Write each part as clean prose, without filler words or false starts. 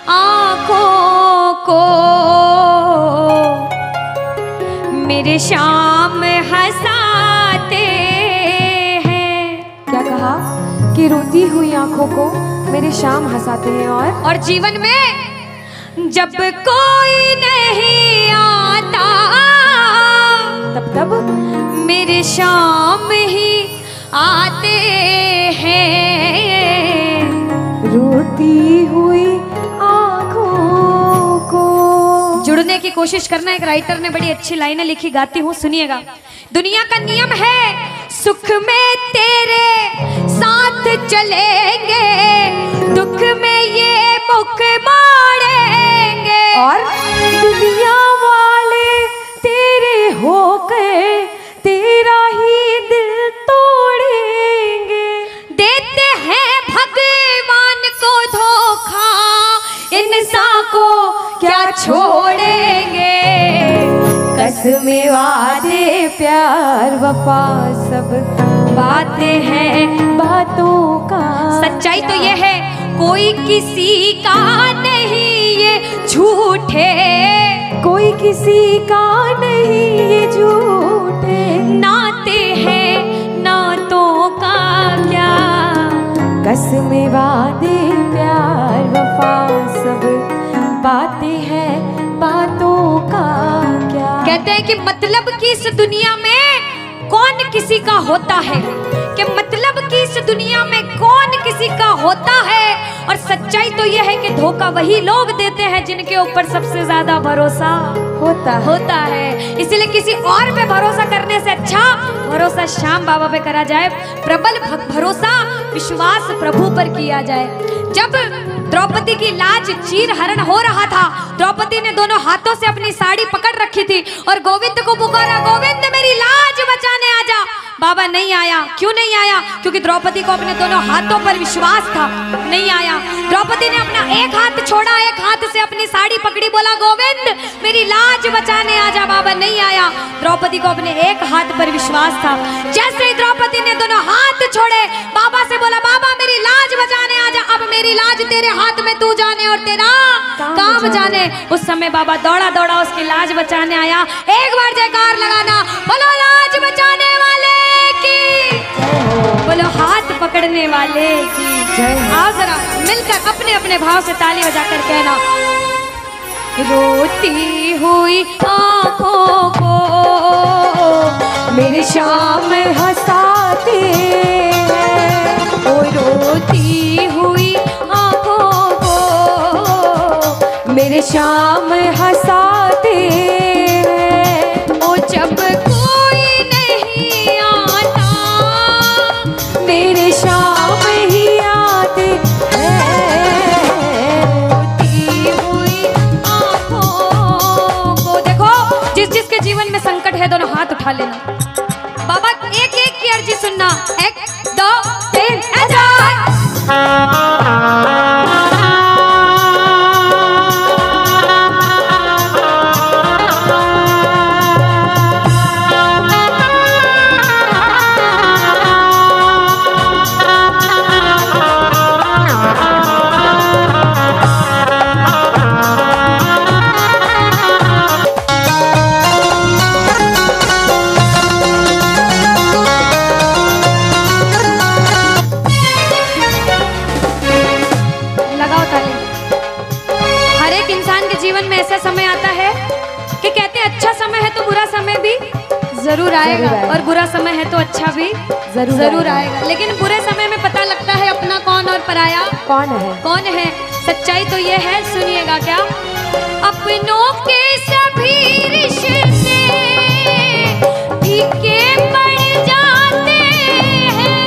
आँखों को मेरे शाम हंसाते हैं। क्या कहा कि रोती हुई आंखों को मेरे शाम हंसाते हैं। और जीवन में जब कोई नहीं आता तब मेरे शाम ही आते हैं। रोती हुई आंखों को जुड़ने की कोशिश करना। एक राइटर ने बड़ी अच्छी लाइनें लिखी, गाती हूँ, सुनिएगा। दुनिया का नियम है सुख में तेरे साथ चलेंगे, दुख में ये मुख मोड़ेंगे। और दुनिया वाले तेरे होकर तेरा ही दिल तोड़ेंगे। देते हैं भगवान को धोखा, इंसान को क्या छोड़ेंगे। कसमें वादे प्यार वफा सब बातें हैं बातों का। सच्चाई तो ये है कोई किसी का नहीं ये झूठे, कोई किसी का नहीं ये झूठे। नाते हैं नातों का क्या, कसमें वादे प्यार वफा सब बातें हैं बातों का क्या। कहते हैं कि मतलब कि इस दुनिया में कौन किसी का होता है, कि मतलब कि इस दुनिया में कौन किसी का होता है। और सच्चाई तो यह है कि धोखा वही लोग देते हैं जिनके ऊपर सबसे ज्यादा भरोसा होता है। इसलिए किसी और पे भरोसा करने से अच्छा भरोसा श्याम बाबा पे करा जाए। प्रबल भरोसा विश्वास प्रभु पर किया जाए। जब द्रौपदी की लाज चीर हरण हो रहा था, द्रौपदी ने दोनों हाथों से अपनी साड़ी पकड़ रखी थी और गोविंद को पुकारा, गोविंद मेरी लाज बचाने आजा। बाबा नहीं आया। क्यों नहीं आया? क्योंकि द्रौपदी को अपने दोनों हाथों पर विश्वास था। नहीं आया। द्रौपदी ने अपना एक हाथ छोड़ा, एक हाथ से अपनी साड़ी पकड़ी, बोला गोविंद मेरी लाज बचाने आजा। बाबा नहीं आया। द्रौपदी को अपने एक हाथ पर विश्वास था। जैसे ही द्रौपदी ने दोनों हाथ छोड़े, बाबा से बोला बाबा मेरी लाज बचाने आजा। अब मेरी लाज तेरे हाथ में, तू जाने और तेरा काम जाने। उस समय बाबा दौड़ा दौड़ा उसकी लाज बचाने आया। एक बार जयकार लगाना, बोलो लाज बचाने वाले की, बोलो हाथ पकड़ने वाले की जय। आओ जरा मिलकर अपने अपने भाव से ताली बजाकर कहना, रोती हुई आँखों को मेरे शाम हंसाते हैं। ओ रोती हुई आँखों को मेरे शाम हंसाते हैं। ओ जब कोई नहीं आता मेरे शाम ही आते हैं। रोती हुई आँखों को। देखो जिस जिसके जीवन में संकट है दोनों हाथ उठा लेना। बाबा एक एक की अर्जी सुनना। 1 2 3 ऐसा। जरूर आएगा और बुरा समय है तो अच्छा भी जरूर आएगा। लेकिन बुरे समय में पता लगता है अपना कौन और पराया कौन है। सच्चाई तो ये है, सुनिएगा क्या, अपनों के सभी रिश्ते फीके पड़ जाते हैं।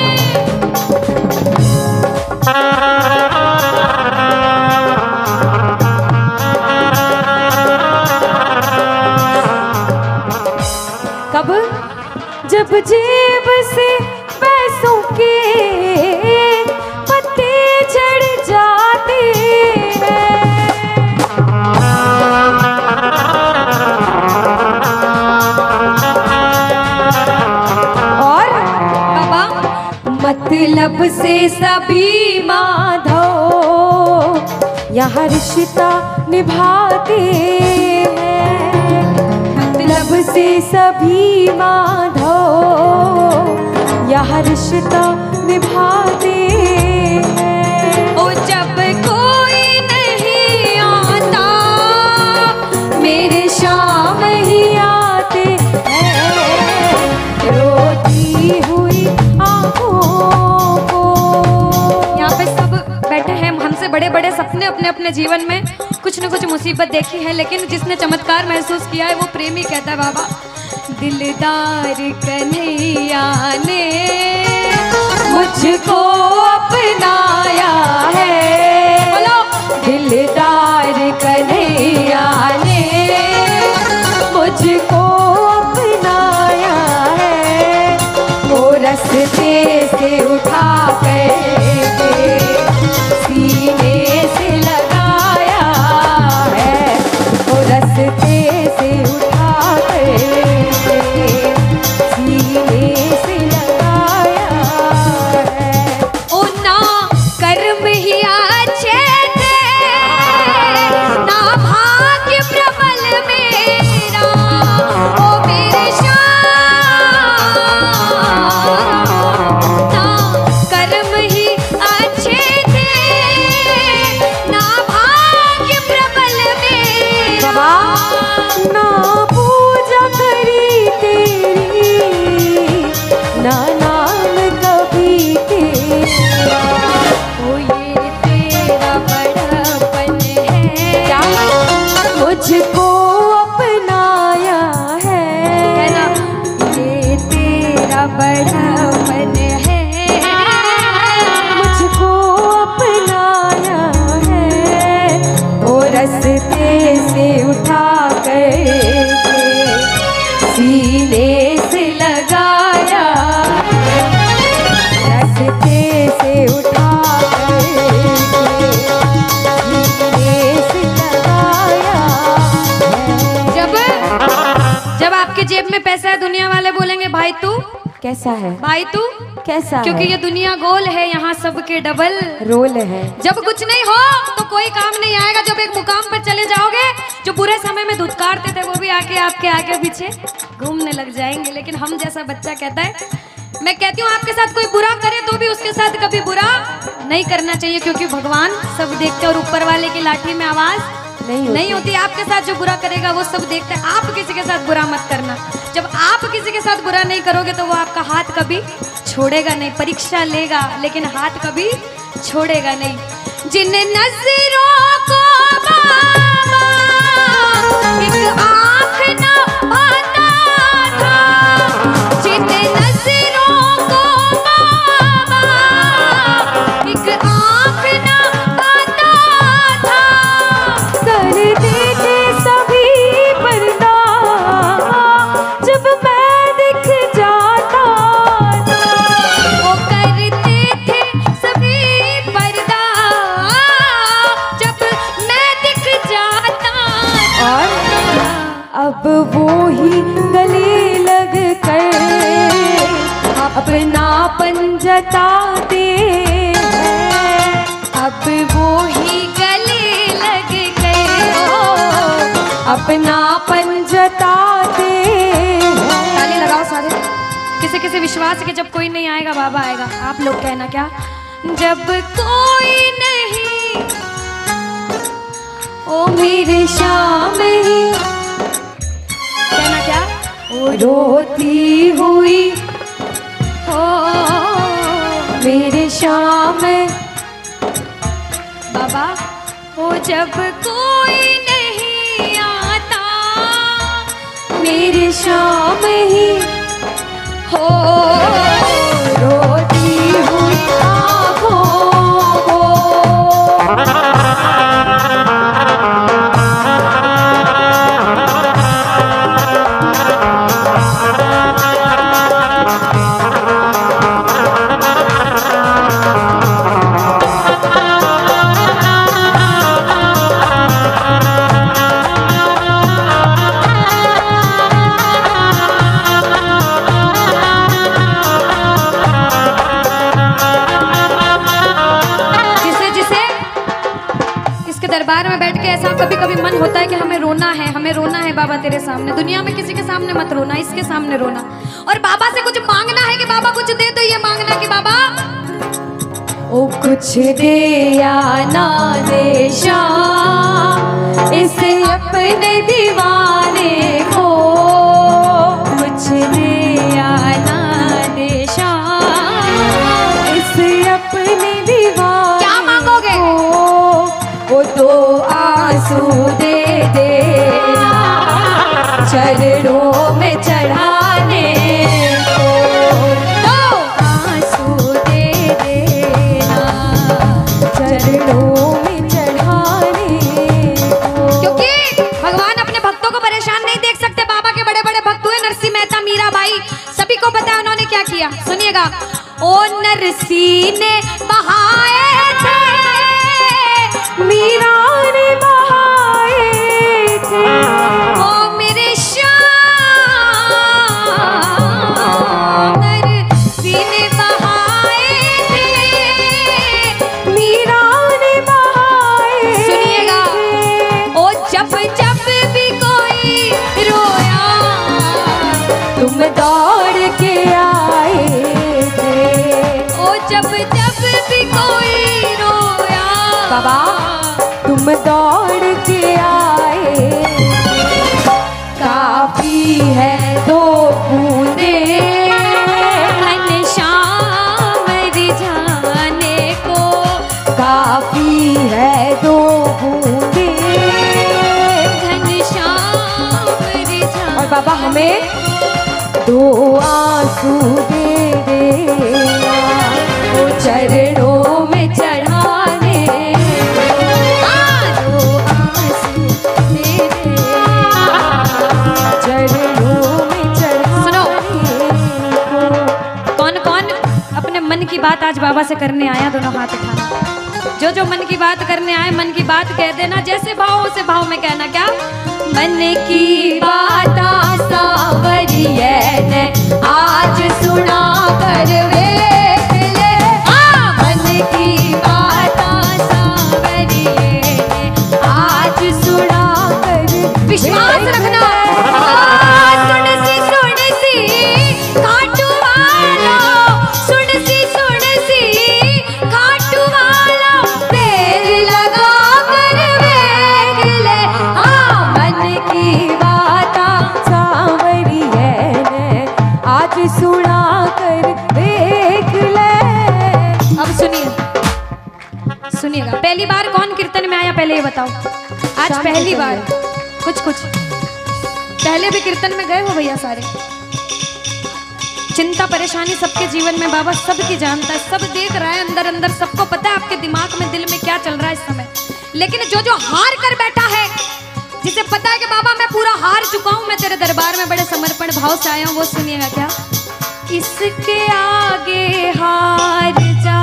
कब? जब जेब से पैसों के पत्ते झड़ जाते हैं। और बाबा मतलब से सभी माधव यहाँ यहाँ रिश्ता निभाते हैं, मतलब से सभी माधो यहाँ रिश्ता निभाते हैं। ओ जब कोई नहीं आता मेरे शाम ही आते हैं, रोती हुई आँखों को। यहाँ पे सब बैठे हैं, हमसे बड़े बड़े सपने अपने अपने जीवन में कुछ न कुछ मुसीबत देखी है, लेकिन जिसने चमत्कार महसूस किया है वो प्रेमी कहता है बाबा, दिलदार कन्हैया ने मुझको अपनाया है, बोलो दिलदार कन्हैया ने मुझको अपनाया है, वो रस्ते से उठा कर सीने से लगाया है, वो रस्ते से उठा कर सीने से लगाया है। ओ ना कर्म ही अच्छे थे, ना भाग्य प्रबल मेरा, ओ मेरे श्याम, ना कर्म ही अच्छे थे, ना भाग्य प्रबल मेरा। ना पूजा करी तेरी, ना नाम कभी तेरा, ओ ये तेरा बड़पन है, मुझको अपनाया है ना, ये तेरा बड़पन है, मुझको अपनाया है, वो रस्ते से उठा कर सीने से लगाया, रस्ते से उठा कर सीने से लगाया है। जब आपके जेब में पैसा है दुनिया वाले बोलेंगे भाई तू, कैसा है, भाई तू, कैसा क्योंकि है? ये दुनिया गोल है, यहाँ सबके डबल रोल है। जब कुछ नहीं हो तो कोई काम नहीं आएगा, जब एक मुकाम पर चले जाओगे, जो बुरे समय में धुतकारते थे वो भी आके आपके आगे पीछे घूमने लग जाएंगे। लेकिन हम जैसा बच्चा कहता है, मैं कहती हूँ आपके साथ कोई बुरा करे तो भी उसके साथ कभी बुरा नहीं करना चाहिए, क्योंकि भगवान सब देखते और ऊपर वाले की लाठी में आवाज नहीं होती। आपके साथ जो बुरा करेगा वो सब देखते हैं, आप किसी के साथ बुरा मत करना। जब आप किसी के साथ बुरा नहीं करोगे तो वो आपका हाथ कभी छोड़ेगा नहीं, परीक्षा लेगा लेकिन हाथ कभी छोड़ेगा नहीं। जिन नजरों को बाबा एक आँख न पाता था, जिन नजरों को बाबा एक आँख न पाता था, कर देते सभी पर्दा जब मैं दिख जाता था, वो करते थे सभी पर्दा जब मैं दिख जाता था। और अब वो ही गले लग कर अपनापन जताते हैं, अब वो ही गले लग गए, अपनापन जताते हैं। ताली लगाओ सारे। किसी किसी विश्वास के जब कोई नहीं आएगा बाबा आएगा। आप लोग कहना क्या, जब कोई नहीं ओ मेरे शाम ही, कहना क्या, ओ रोती हुई हो मेरे शाम, बाबा हो जब कोई नहीं आता मेरे शाम ही हो, रोती हुई आँखों को। दरबार में बैठ के ऐसा कभी कभी मन होता है कि हमें रोना है बाबा तेरे सामने। दुनिया में किसी के सामने मत रोना, इसके सामने रोना। और बाबा से कुछ मांगना है कि बाबा कुछ दे, तो ये मांगना कि बाबा ओ कुछ दे या ना दे शाम इसे अपने दीवाने को, कुछ दे या ना दे शाम इसे अपने दीवाने। क्या मांगोगे? वो दो आंसू दे देना चरणों में चढ़ाने को, तो आंसू दे देना चरणों में चढ़ाने को। क्योंकि भगवान अपने भक्तों को परेशान नहीं देख सकते। बाबा के बड़े बड़े भक्त हुए नरसिंह मेहता, मीराबाई, सभी को पता है उन्होंने क्या किया। सुनिएगा। ओ नरसिंह ने बहाए थे, मीरा ने बहाए थे, ओ मेरे श्याम नरसिंह ने बहाए थे, मीरा ने बहाए। सुनिएगा। ओ जब जब भी कोई रोया तुम दौड़ के आए थे, ओ जब जब भी कोई रोया बाबा तुम दौड़ के आए। काफी है दो बूंदे घनश्याम रिझाने को, काफी है दो बूंदे। घनश्याम रिझाने। और बाबा हमें दो आंसू दे देना वो चरणों में चढ़ाने को, दो आंसू दे देना चरणों में चढ़ाने को। कौन कौन अपने मन की बात आज बाबा से करने आया? दोनों हाथ उठाना। जो जो मन की बात करने आए, मन की बात कह देना। जैसे भाव उसे भाव में कहना। क्या? मन की बात सावरिये ने आज सुना कर वेख ले। मन की बात सावरिये ने आज सुना कर। विश्वास रखना। सुन सी खाटू वाला, सुन सी खाटू वाला, देर लगा कर वेख ले। मन की बात सावरिये ने आज सुना कर देख ले। अब सुनिएगा। पहली बार कौन कीर्तन में आया पहले ये बताओ। आज शाम पहली को बार। कुछ पहले भी कीर्तन में गए हो भैया सारे। चिंता परेशानी सबके जीवन में बाबा सबकी जानता है, सब देख रहा है अंदर अंदर, सबको पता है आपके दिमाग में दिल में क्या चल रहा है इस समय। लेकिन जो जो हार कर बैठा है, जिसे पता है कि बाबा मैं पूरा हार चुका हूं, मैं तेरे दरबार में बड़े समर्पण भाव से आया हूं, वो सुनिएगा। क्या? इसके आगे हार जा,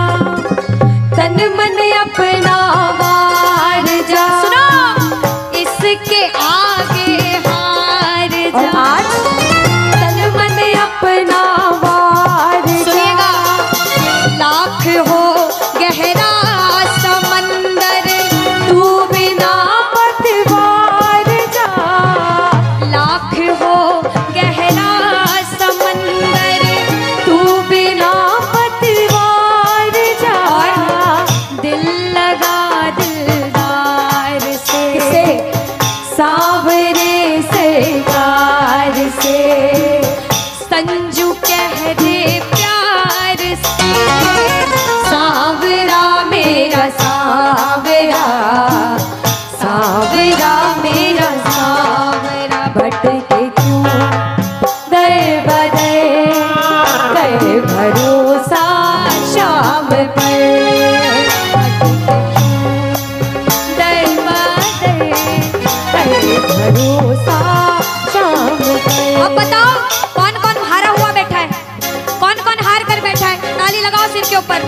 तन मन अपना वार जा। सुनो। इसके आगे हार और जा। आज तन मन अपना वार जा। सुनिएगा। लाख हो गहरा समंदर, तू बिना पतवार जा। लाख हो गहरा समंदर, तू बिना पतवार जा। दिल लगा दिलदार से, सांवरे सरकार से, संजू कह दे प्यार से। सांवरा मेरा सांवरा, सांवरा मेरा सांवरा। भटके क्यों दर बदर, कर भरोसा शाम पर। दर बदर, कर भरोसा शाम पर। अब बताओ कौन कौन हारा हुआ बैठा है? कौन कौन हार कर बैठा है? ताली लगाओ सिर के ऊपर।